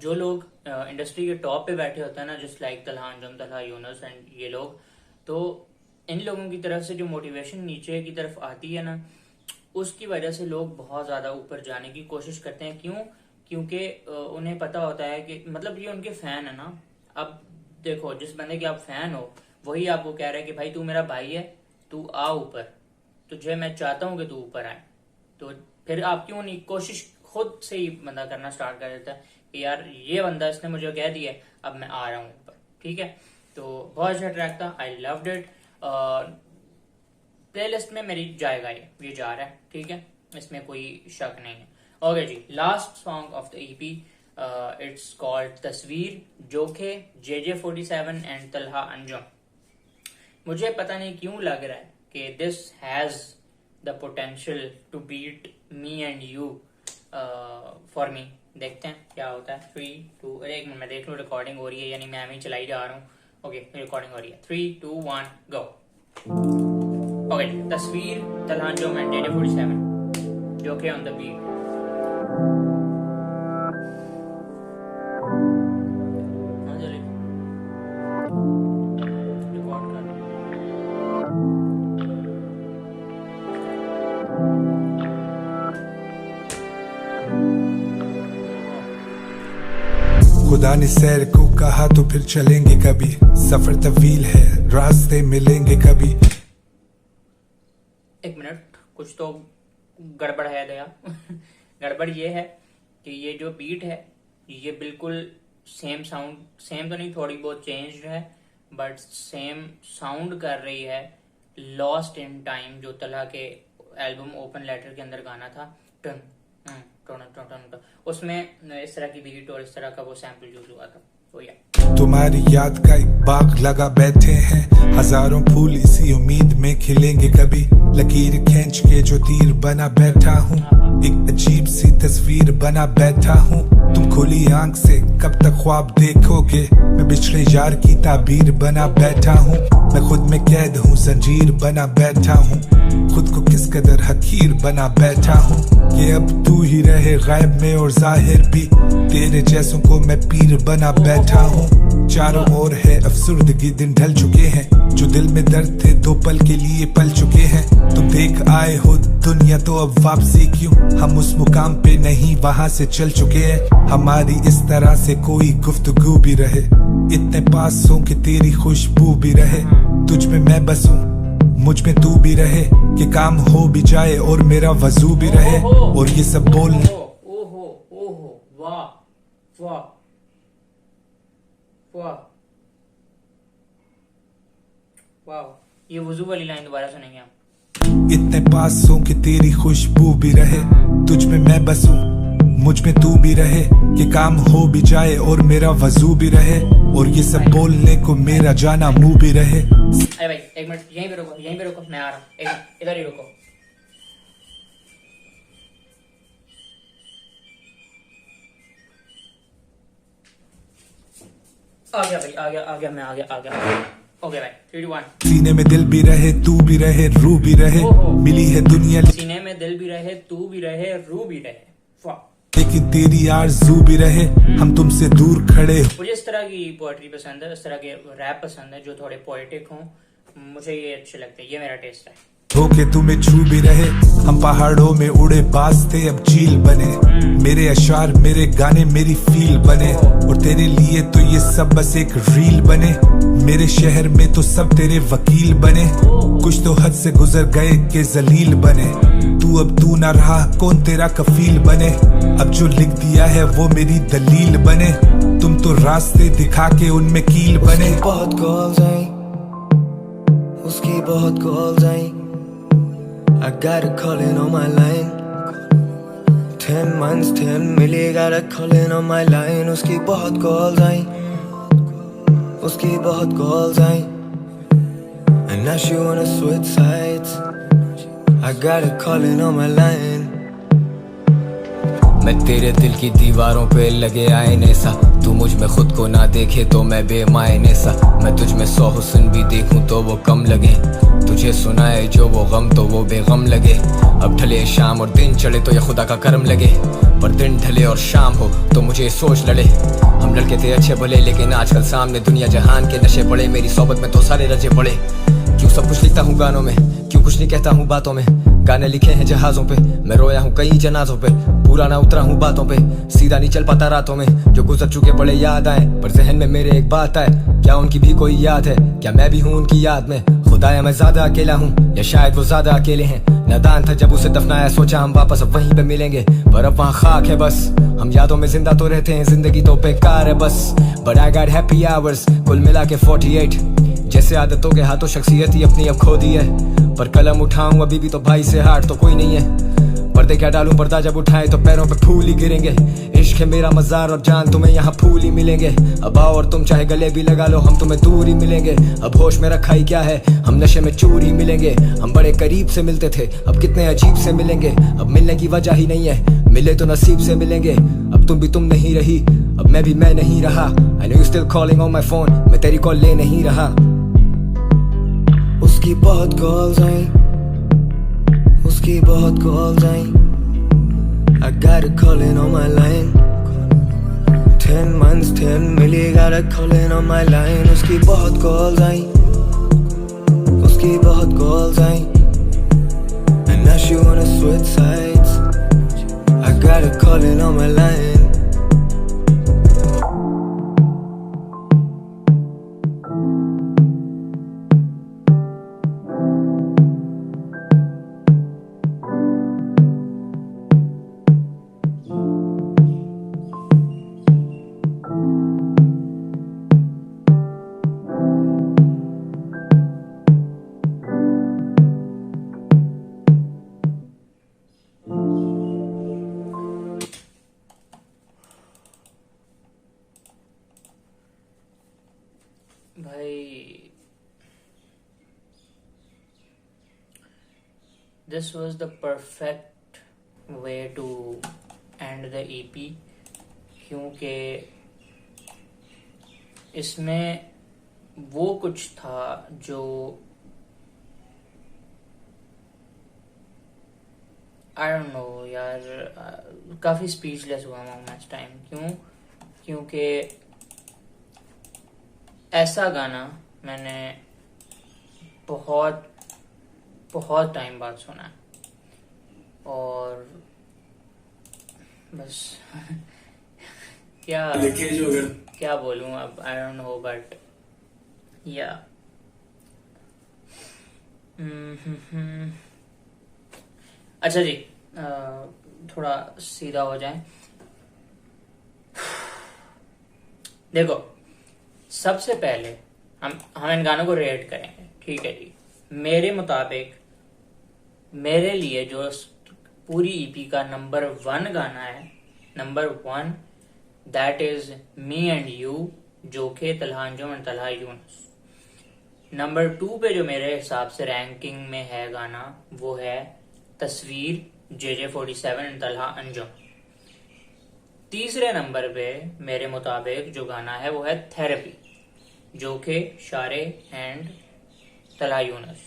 जो लोग इंडस्ट्री के टॉप पे बैठे होते हैं ना, just like Talha Anjum, Talha Yunus and ये लोग, तो इन लोगों की तरफ से जो मोटिवेशन नीचे की तरफ आती है ना, उसकी वजह से लोग बहुत ज़्यादा ऊपर जाने की कोशिश करते हैं। क्यों? क्योंकि उन्हें पता होता है कि मतलब ये उनके फ़ैन है ना। अब देखो, जिस बंदे के आप फ़ैन हो वही आपको कह रहे हैं कि भाई तू मेरा भाई है, तू आ ऊपर, तुझे मैं चाहता हूँ कि तू ऊपर आए। तो फिर आप क्यों नहीं कोशिश खुद से ही बंदा करना स्टार्ट कर देता है कि यार ये बंदा इसने मुझे कह दिया, अब मैं आ रहा हूँ ऊपर। ठीक है, तो बहुत अच्छा ट्रैक था, आई लव्ड इट। प्लेलिस्ट में मेरी जाएगा, ये जा रहा है, ठीक है, इसमें कोई शक नहीं है। Okay ji, last song of the EP, it's called Tasveer, जोखे, JJ47 एंड तलहा अंजुम। मुझे पता नहीं क्यों लग रहा है कि this has the potential to beat me and you for me. देखते हैं क्या होता है। 3, 2, एक मिनट मैं देख लूँ रिकॉर्डिंग हो रही है, यानी मैं ही चलाई जा रहा हूँ। ओके, रिकॉर्डिंग हो रही है। 3, 2, 1 go. Okay, Tasveer, Talha Anjum and JJ47, Jokhay on the beat. खुदा ने सैर को कहा तो फिर चलेंगे कभी, सफर तवील है रास्ते मिलेंगे कभी। एक मिनट, कुछ तो गड़बड़ है दया। गड़बड़ ये है कि ये जो बीट है ये बिल्कुल सेम साउंड, सेम तो नहीं, थोड़ी बहुत चेंज है, बट सेम साउंड कर रही है लॉस्ट इन टाइम, जो तलहा के एल्बम ओपन लेटर के अंदर गाना था, टन टन टन टन, उसमें इस तरह की बीट और इस तरह का वो सैम्पल यूज हुआ था। तो या तुम्हारी याद का एक बाग लगा बैठे हैं, हजारों फूल इसी उम्मीद में खिलेंगे कभी। लकीर खींच के जो तीर बना बैठा हूँ, एक अजीब सी तस्वीर बना बैठा हूँ। तुम खुली आंख से कब तक ख्वाब देखोगे, मैं बिछड़े यार की ताबीर बना बैठा हूँ। मैं खुद में कैद हूँ, जंजीर बना बैठा हूँ, खुद को किस कदर हकीर बना बैठा हूँ कि अब तू ही रहे गायब में और जाहिर भी। तेरे जैसों को मैं पीर बना बैठा हूँ। चारों ओर है अफसुर्दगी, दिन ढल चुके हैं, जो दिल में दर्द थे दो पल के लिए पल चुके हैं। तुम देख आए हो दुनिया तो अब वापसी क्यों, हम उस मुकाम पे नहीं वहाँ से चल चुके हैं। हमारी इस तरह से कोई गुफ्तगू भी रहे, इतने पास हो कि तेरी खुशबू भी रहे। तुझ में मैं बसूं, मुझ में तू भी रहे, कि काम हो भी जाए और मेरा वजू भी रहे। और ये सब बोल ओहो ओहो, वाह वाह वाह वाह। ये वजू वाली लाइन दोबारा सुनेंगे हम। इतने पास हो कि तेरी खुशबू भी रहे, तुझ में मैं बसूं, मुझ में तू भी रहे, कि काम हो भी जाए और मेरा वजू भी रहे। और ये सब बोलने को मेरा जाना मुंह भी रहे। अरे भाई एक मिनट, यहीं पे रुको, मैं आ रहा हूँ। एक मिनट, इधर ही रुको। आ गया भाई, आ गया, मैं आ गया। ओके भाई, 3 2 1। सीने में दिल भी रहे, तू भी रहे, रू भी रहे, मिली है दुनिया सीने में दिल भी रहे, तू भी रहे, रू भी रहे, वाह। लेकिन तेरी आरज़ू भी रहे, हम तुमसे दूर खड़े। मुझे इस तरह की पोएट्री पसंद है, इस तरह के रैप पसंद है जो थोड़े पोएटिक हों। मुझे ये अच्छे लगते हैं, ये मेरा टेस्ट है। होके तुम्हें छू भी रहे, हम पहाड़ों में उड़े बाज थे अब चील बने। मेरे अशार, मेरे गाने, मेरी फील बने, और तेरे लिए तो ये सब बस एक रील बने। मेरे शहर में तो सब तेरे वकील बने, कुछ तो हद से गुजर गए के जलील बने। तू अब तू ना रहा, कौन तेरा कफील बने, अब जो लिख दिया है वो मेरी दलील बने। तुम तो रास्ते दिखा के उनमें कील बने। बहुत कॉल्स आई, उसकी बहुत calls I, I got a calling on my line. 10 months 10 मिली, got a calling on my line. उसकी बहुत calls आई, उसकी बहुत calls I, and now she wanna switch sides. I got a calling on my line. मैं तेरे दिल की दीवारों पे लगे आईने सा, तू मुझ में खुद को ना देखे तो मैं बेमायने सा। मैं तुझ में 100 हुस्न भी देखूं तो वो कम लगे, तुझे सुनाए जो वो गम तो वो बेगम लगे। अब ढले शाम और दिन चढ़े तो ये खुदा का करम लगे, पर दिन ढले और शाम हो तो मुझे सोच लड़े। हम लड़के थे अच्छे भले, लेकिन आजकल सामने दुनिया जहान के नशे पड़े। मेरी सोबत में तो सारे रजे पड़े, क्यों सब कुछ लिखता हूँ गानों में, क्यों कुछ नहीं कहता हूँ बातों में। गाने लिखे हैं जहाजों पे, मैं रोया हूँ कई जनाजों पे, पूरा ना उतरा हूँ बातों पे, सीधा नहीं चल पाता रातों में। जो गुजर चुके पड़े याद आए, पर जहन में मेरे एक बात आए, क्या उनकी भी कोई याद है, क्या मैं भी हूँ उनकी याद में। खुदाया मैं ज्यादा अकेला हूँ, या शायद वो ज्यादा अकेले हैं। नादान था जब उसे दफनाया, सोचा हम वापस अब वहीं पे मिलेंगे, पर अब वहाँ खाक है बस। हम यादों में जिंदा तो रहते हैं, जिंदगी तो बेकार है बस। But I got happy hours, कुल मिला के 48। जैसे आदतों के हाथों शख्सियत ही अपनी अब खो दी है, पर कलम उठाऊं अभी भी तो भाई से हार तो कोई नहीं है। पर्दे क्या डालूं, पर्दा जब उठाए तो पैरों पे फूल ही गिरेंगे। इश्क है मेरा मजार और जान तुम्हें यहाँ फूल ही मिलेंगे। अब आओ और तुम चाहे गले भी लगा लो, हम तुम्हें दूर ही मिलेंगे। अब होश में रखा ही क्या है, हम नशे में चूर ही मिलेंगे। हम बड़े करीब से मिलते थे, अब कितने अजीब से मिलेंगे। अब मिलने की वजह ही नहीं है, मिले तो नसीब से मिलेंगे। अब तुम भी तुम नहीं रही, अब मैं भी मैं नहीं रहा। I know you still calling on my phone, मैं तेरी कॉल ले नहीं रहा। उसकी बहुत कॉल्स आई, उसकी बहुत calls I, I got a calling on my line. 10 months 10 मिली, got a calling on my line. उसकी बहुत कॉल्स आई, उसकी बहुत calls I, and now she wanna switch sides. I got a calling on my line. this was the perfect way to end the EP, क्योंकि इसमें वो कुछ था जो आई डोंट नो यार, काफ़ी स्पीचलेस हुआ हूँ मैं इस टाइम। क्योंकि ऐसा गाना मैंने बहुत बहुत टाइम बाद सुना है, और बस क्या बोलूँ अब, आई डोंट नो, बट या अच्छा जी, थोड़ा सीधा हो जाए। देखो, सबसे पहले हम इन गानों को रेट करेंगे, ठीक है जी। मेरे मुताबिक मेरे लिए जो पूरी ईपी का नंबर 1 गाना है, number 1, that is me and you, जो के तलहा अंजुम एंड तलहा यूनुस। नंबर 2 पे जो मेरे हिसाब से रैंकिंग में है गाना, वो है तस्वीर JJ47 एंड तलहा अंजुम। तीसरे नंबर पे मेरे मुताबिक जो गाना है वो है थेरेपी, जो कि शारे एंड तलहा यूनुस,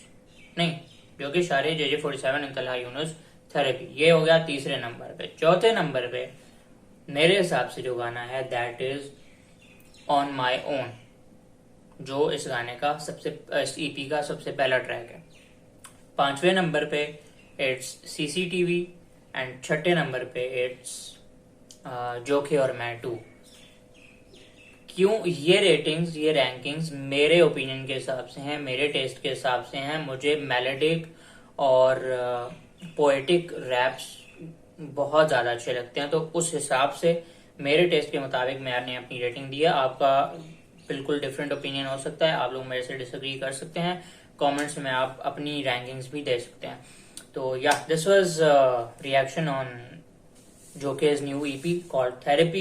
नहीं, जो कि शारे JJ47 and Talha Yunus, therapy. ये हो गया तीसरे नंबर पे। चौथे नंबर पे मेरे हिसाब से जो गाना है that is on my own, जो इस गाने का इस ईपी का सबसे पहला ट्रैक है। 5वें नंबर पे इट्स CCTV एंड 6ठे नंबर पे इट्स जोखे और मैं 2। क्यों ये रेटिंग्स, ये रैंकिंग्स मेरे ओपिनियन के हिसाब से हैं, मेरे टेस्ट के हिसाब से हैं। मुझे मेलोडिक और पोएटिक रैप्स बहुत ज़्यादा अच्छे लगते हैं, तो उस हिसाब से मेरे टेस्ट के मुताबिक मैंने अपनी रेटिंग दी है। आपका बिल्कुल डिफरेंट ओपिनियन हो सकता है, आप लोग मेरे से डिसएग्री कर सकते हैं। कमेंट्स में आप अपनी रैंकिंग्स भी दे सकते हैं। तो yeah this was reaction on जोके's new EP called Therapy,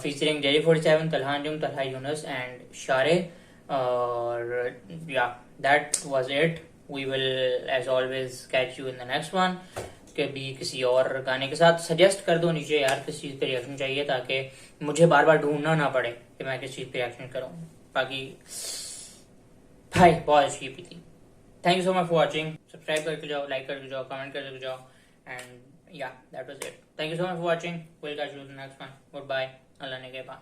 featuring JJ47, Talha Anjum, Talha Yunus and Share. Yeah, that was it. We will as always catch you in the next one. कभी किसी और गाने के साथ सजेस्ट कर दो नीचे यार, किस चीज़ पे रिएक्शन चाहिए, ताकि मुझे बार बार ढूंढना ना पड़े कि मैं किस चीज़ पे रिएक्शन करूँ। बाकी भाई बहुत अच्छी EP थी। Thank you so much for watching. Subscribe करके जाओ, लाइक करके जाओ, कमेंट करके जाओ, and yeah, that was it. Thank you so much for watching. We'll catch you in the next one. Goodbye. Allah ne ke ba.